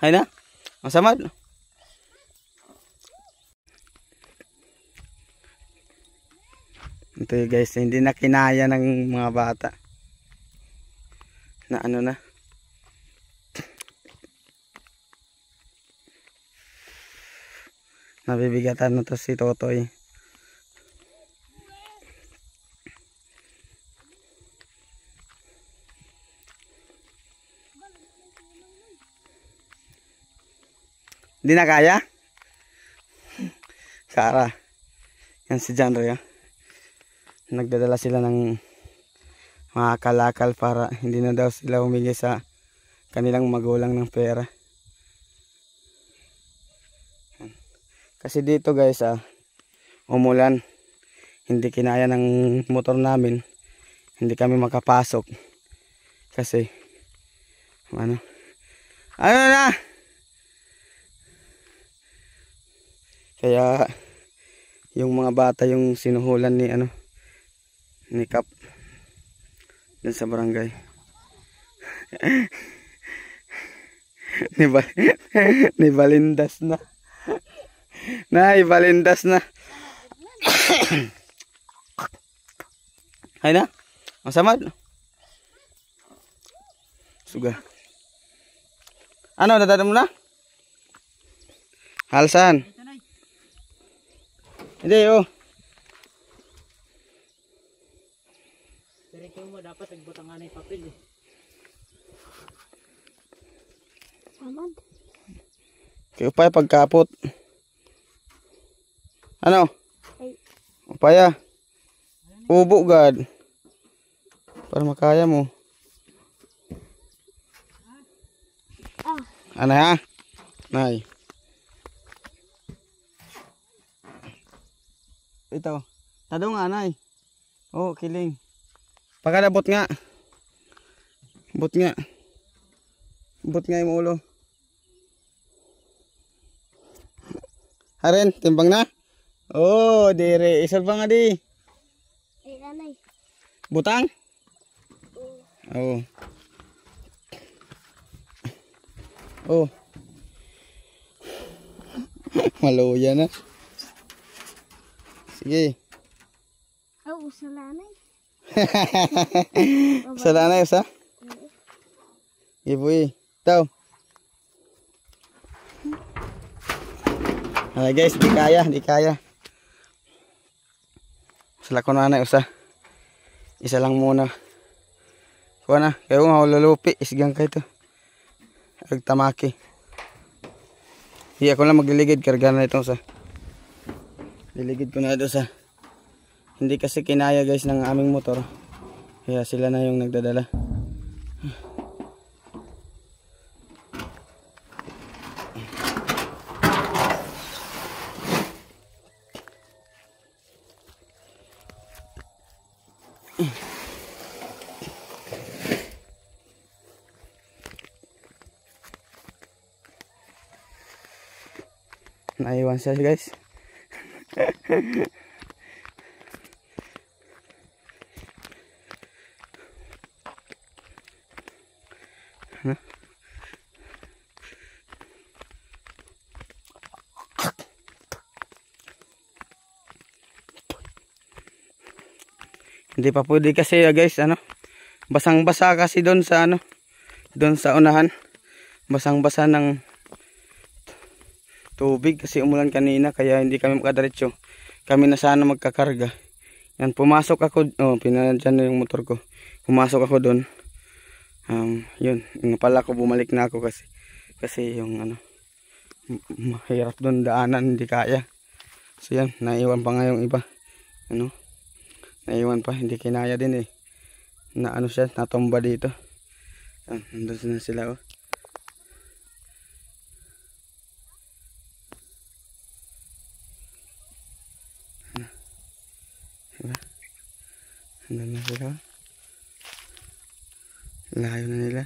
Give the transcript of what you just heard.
Hay na? Masamad. Ito guys, hindi na kinaya ng mga bata. Na ano na. Nabibigatan na to si Totoy. Hindi na kaya? Kara. Yan si John Ray. Nagdadala sila ng mga kalakal para hindi na daw sila humingi sa kanilang magulang ng pera. Kasi dito guys, umulan. Hindi kinaya ng motor namin. Hindi kami makapasok. Kasi, ano na? Kaya, yung mga bata yung sinuhulan ni Kap. Dun sa barangay. Ni Balindas na. Balindas na. Hay na? Masamad. Suga. Ano, dadaan mo na? Halsan. Hindi, oh. Diretso mo dapat nagbutangan ng papel eh. Samad. Upaya pagkapot. Ano? Upaya. Ubo gad. Para makaya mo. Ano ha? Nay. Ito. Tado nga nay. Oh, kiling. Pagkadabot nga. Bot nga. Bot nga yung ulo. Haren, timbang na. Oh, dire. Isal pa nga di. Anay. Butang? Oh. Oh. Maluya na. Sige. Oh, salanay. Salanay sa? Ibu Tau. Ay guys, di kaya. Sala ko na usa. Isa lang muna. Kuha na, kayo nga lulupi, isgang kayo to. Agtamaki. Iya ko lang magliligid, karga na itong sa. Liligid ko na ito sa. Hindi kasi kinaya guys ng aming motor. Kaya sila na yung nagdadala. Naiwan siya guys. Hindi pa pwede kasi guys, basang-basa kasi doon sa doon sa unahan. Basang-basa ng tubig kasi umulan kanina kaya hindi kami makadiretso. Kami na sana magkakarga. Yan, pumasok ako, pinadyan na yung motor ko. Pumasok ako doon. Yun, yung pala ko bumalik na ako kasi yung mahirap doon daanan, hindi kaya. So yan, naiwan pa nga yung iba. Naiwan pa, hindi kinaya din eh. Na siya, natomba dito. Yan, nandun na sila oh. Diba? Nandun na sila. Layo na nila.